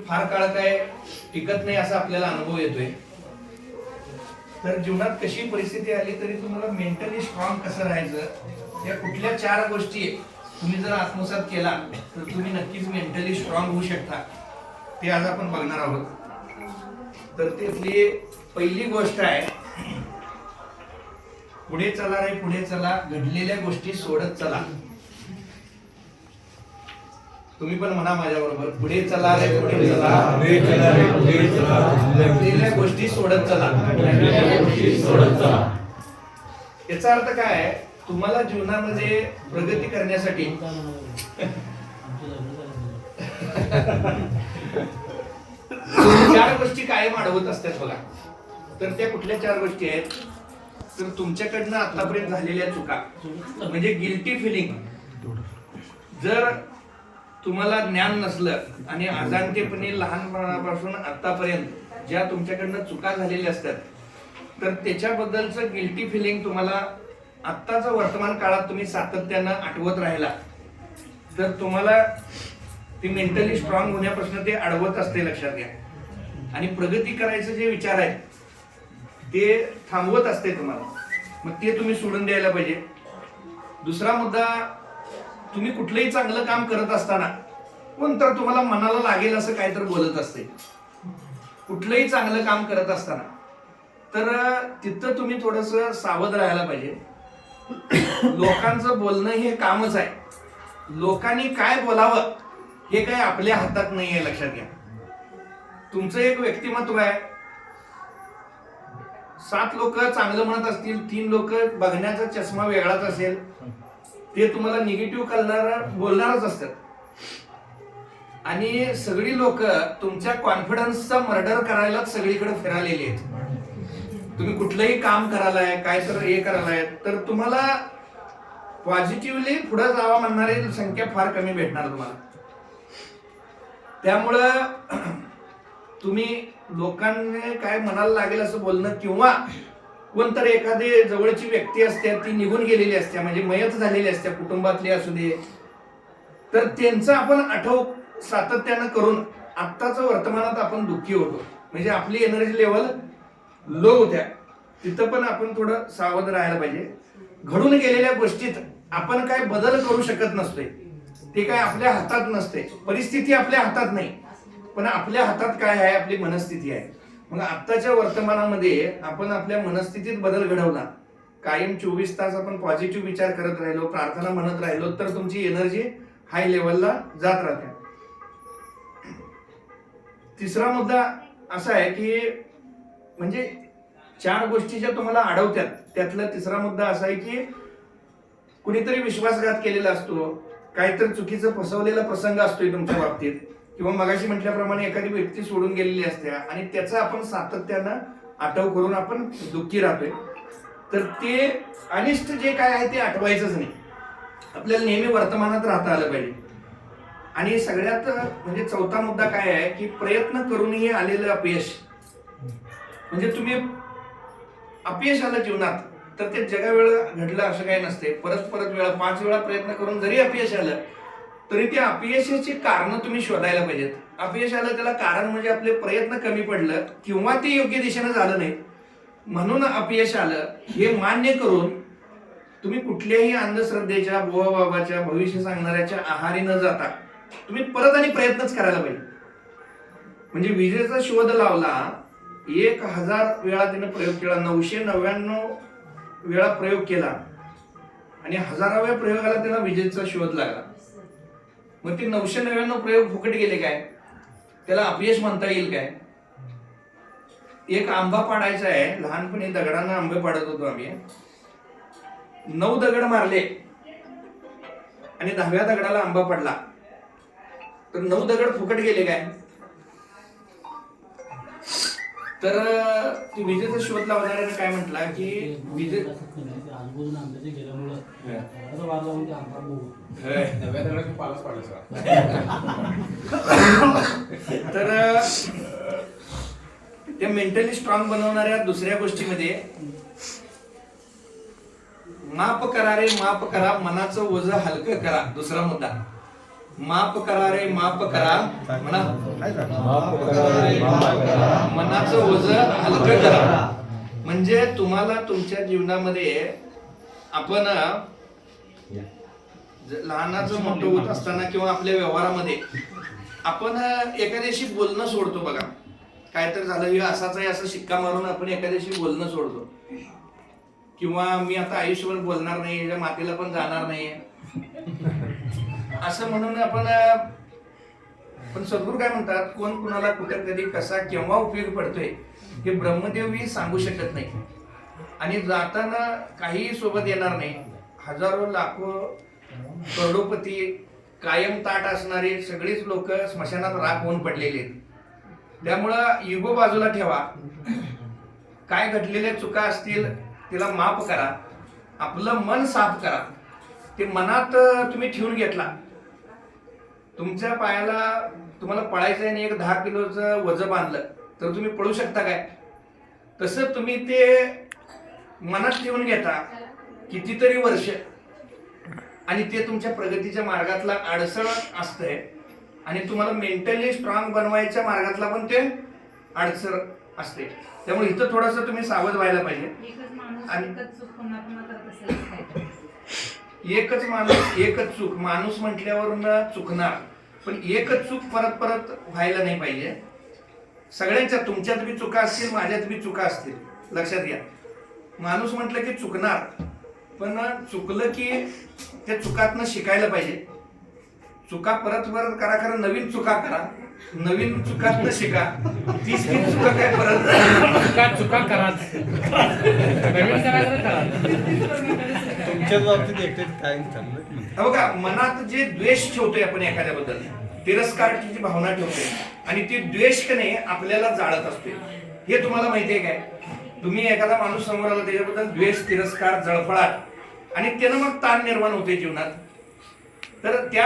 फार काळ काय टिकत नाही असा आपल्याला अनुभव येतोय. तर जीवनात कशी परिस्थिती आली तरी तुम्हाला मेंटली स्ट्रॉंग कसं राहायचं, या कुठल्या 4 गोष्टी तुम्ही जर आत्मसात केला तर तुम्ही नक्कीच मेंटली स्ट्रॉंग होऊ शकता, ते आज आपण बघणार आहोत. तर त्यातली पहिली गोष्ट आहे, पुढे चला रे पुढे चला, घडलेल्या गोष्टी सोडत चला. तुम्ही पण म्हणा माझ्या बरोबर, पुढे चला रे पुढे चला, घडलेल्या गोष्टी सोडत चला. याचा अर्थ काय आहे, तुम्हाला जीवनामध्ये प्रगती करण्यासाठी 4 गोष्टी कायम अडवत असतात बघा. तर त्या कुठल्या 4 गोष्टी आहेत, तर तुमच्याकडनं आतापर्यंत झालेल्या चुका म्हणजे गिल्टी फिलिंग. जर तुम्हाला ज्ञान नसलं आणि अजाणतेपणे लहानपणापासून आतापर्यंत ज्या तुमच्याकडनं चुका झालेल्या असतात, तर त्याच्याबद्दलचं गिल्टी फिलिंग तुम्हाला आत्ताचं वर्तमान काळात तुम्ही सातत्यानं आठवत राहिला तर तुम्हाला ती मेंटली स्ट्रॉंग होण्यापासून ते अडवत असते, लक्षात घ्या. आणि प्रगती करायचं जे विचार आहेत ते थांबवत असते तुम्हाला, मग ते तुम्ही सोडून द्यायला पाहिजे. दुसरा मुद्दा, तुम्ही कुठलंही चांगलं काम करत असताना कोण तर तुम्हाला मनाला लागेल असं काहीतरी बोलत असते. कुठलंही चांगलं काम करत असताना तर तिथं तुम्ही थोडस सावध राहायला पाहिजे. लोकांचं बोलणं हे कामच आहे, लोकांनी काय बोलावं हे काय आपल्या हातात नाही आहे, लक्षात घ्या. तुमचं एक व्यक्तिमत्व आहे. 7 लोक चांगलं म्हणत असतील, 3 लोक बघण्याचा चष्मा वेगळाच असेल, ते तुम्हाला निगेटिव्ह करणार बोलणारच असतात. आणि सगळी लोक तुमच्या कॉन्फिडन्सचा मर्डर करायलाच सगळीकडे फिरालेली आहेत. तुम्ही कुठलंही काम करायलाय, काय तर हे करायलाय, तर तुम्हाला पॉझिटिव्हली पुढे जावा म्हणणारी संख्या फार कमी भेटणार तुम्हाला. त्यामुळं तुम्ही लोकांनी काय म्हणायला लागेल असं बोलणं, किंवा कोणतरी एखादी जवळची व्यक्ती असते ती निघून गेलेली असते, म्हणजे मयत झालेली असते, कुटुंबातली असू दे, तर त्यांचं आपण आठव सातत्यानं करून आत्ताच वर्तमानात आपण दुःखी होतो, म्हणजे आपली एनर्जी लेवल लो होत्या. तिथं पण आपण थोडं सावध राहायला पाहिजे. घडून गेलेल्या गोष्टीत आपण काय बदल करू शकत नसतोय, ते काय आपल्या हातात नसते. परिस्थिती आपल्या हातात नाही, पण आपल्या हातात काय आहे, आपली मनस्थिती आहे. मग आत्ताच्या वर्तमानामध्ये आपण आपल्या मनस्थितीत बदल घडवला, कायम 24 तास आपण पॉझिटिव्ह विचार करत राहिलो, प्रार्थना म्हणत राहिलो, तर तुमची एनर्जी हाय लेवलला जात राहते. तिसरा मुद्दा असा आहे की म्हणजे 4 गोष्टी ज्या तुम्हाला अडवतात त्यातला तिसरा मुद्दा असा आहे की कुणीतरी विश्वासघात केलेला असतो, काहीतरी चुकीचं फसवलेला प्रसंग असतोय तुमच्या बाबतीत, किंवा मगाशी म्हटल्याप्रमाणे एखादी व्यक्ती सोडून गेलेली असते आणि त्याचा आपण सातत्यानं आठव करून आपण दुःखी राहतोय. तर ते अनिष्ट जे काय आहे ते आठवायचंच नाही, आपल्याला नेहमी वर्तमानात राहता आलं पाहिजे. आणि सगळ्यात म्हणजे चौथा मुद्दा काय आहे की प्रयत्न करूनही आलेलं अपयश, म्हणजे तुम्ही अपयश आलं जीवनात तर ते जगा वेळ घडलं असं काही नसते. परत वेळा 5 वेळा प्रयत्न करून जरी अपयश आलं तरी त्या अपयशाची कारण तुम्ही शोधायला पाहिजेत. अपयश आलं त्याला कारण म्हणजे आपले प्रयत्न कमी पडलं किंवा ते योग्य दिशेनं झालं नाही म्हणून अपयश आलं, हे मान्य करून तुम्ही कुठल्याही अंधश्रद्धेच्या, बुवा बाबाच्या, भविष्य सांगणाऱ्याच्या आहारी न जाता तुम्ही परत आणि प्रयत्नच करायला पाहिजे. म्हणजे विजेचा शोध लावला, 1000 वेळा त्याने प्रयोग केला, 999 वेळा प्रयोग केला आणि 1000व्या प्रयोगाला त्याला विजेचा शोध लागला. मग ते 999 प्रयोग फुकट गेले काय? त्याला अपयश म्हणता येईल काय? एक आंबा पाडायचा आहे, लहानपणी दगडांना आंबे पाडत होतो आम्ही. 9 दगड मारले आणि 10व्या दगडाला आंबा पडला, तर 9 दगड फुकट गेले काय? तर विजेचा शोध लावणाऱ्याने काय म्हटला की विजे तर त्या मेंटली स्ट्रॉंग बनवणाऱ्या दुसऱ्या गोष्टीमध्ये माफ करा रे माफ करा, मनाचं ओझं हलकं करा. दुसरा मुद्दा माफ करा रे माफ करा म्हणा, मनाचं ओझं हलकं करा. म्हणजे तुम्हाला तुमच्या जीवनामध्ये आपण लहानाचं मोठं होत असताना किंवा आपल्या व्यवहारामध्ये आपण एखाद्याशी बोलणं सोडतो बघा. काय तर झालं हे असाच आहे असं शिक्का मारून आपण एखाद्याशी बोलणं सोडतो, किंवा मी आता आयुष्यभर बोलणार नाही, याच्या मातेला पण जाणार नाही असं म्हणून आपण. पण सद्गुरू काय म्हणतात, कोण कुणाला कुठे कधी कसा केव्हा उपयोग पडतोय हे ब्रह्मदेवही सांगू शकत नाही. आणि जाताना काही सोबत येणार नाही. हजारो लाखो करोडोपती कायम ताट असणारे सगळीच लोक स्मशानात राख होऊन पडलेले आहेत. त्यामुळं इगो बाजूला ठेवा. काय घडलेल्या चुका असतील तिला माफ करा. आपलं मन साफ करा. ते मनात तुम्ही ठेवून घेतला, तुमच्या पायाला तुम्हाला पळायचं आहे आणि एक 10 किलोचं वजन बांधलं तर तुम्ही पळू शकता काय? तसं तुम्ही ते मनात ठेवून घेता कितीतरी वर्ष, आणि ते तुमच्या प्रगतीच्या मार्गातला अडसळ असतंय. आणि तुम्हाला मेंटली स्ट्रॉंग बनवायच्या मार्गातला पण ते अडचण असते. त्यामुळे इथं थोडंसं तुम्ही सावध व्हायला पाहिजे. एकच माणूस एकच चूक, माणूस म्हटल्यावरून चुकणार, पण एकच चूक परत परत व्हायला नाही पाहिजे. सगळ्यांच्या, तुमच्यात बी चुका असतील, माझ्यात बी चुका असतील, लक्षात घ्या. माणूस म्हटलं की चुकणार, पण चुकलं की त्या चुकातनं शिकायला पाहिजे. चुका परत परत करा, खरं नवीन चुका करा, नवीन चुकातनं शिका. तीच चुका काय परत चुका करा, नवीन करा. तुमच्या बाबतीत एकटेच काय चाललं बघा, मनात जे द्वेष ठेवतोय आपण एखाद्याबद्दल, तिरस्काराची जी भावना ठेवतोय, आणि ती द्वेष का नाही आपल्याला जाळत असते. हे तुम्हाला माहिती आहे काय? तुम्ही एखादा माणूस समोर आला त्याच्याबद्दल द्वेष, तिरस्कार, जळफळाट, आणि त्यानं मग ताण निर्माण होते जीवनात. तर त्या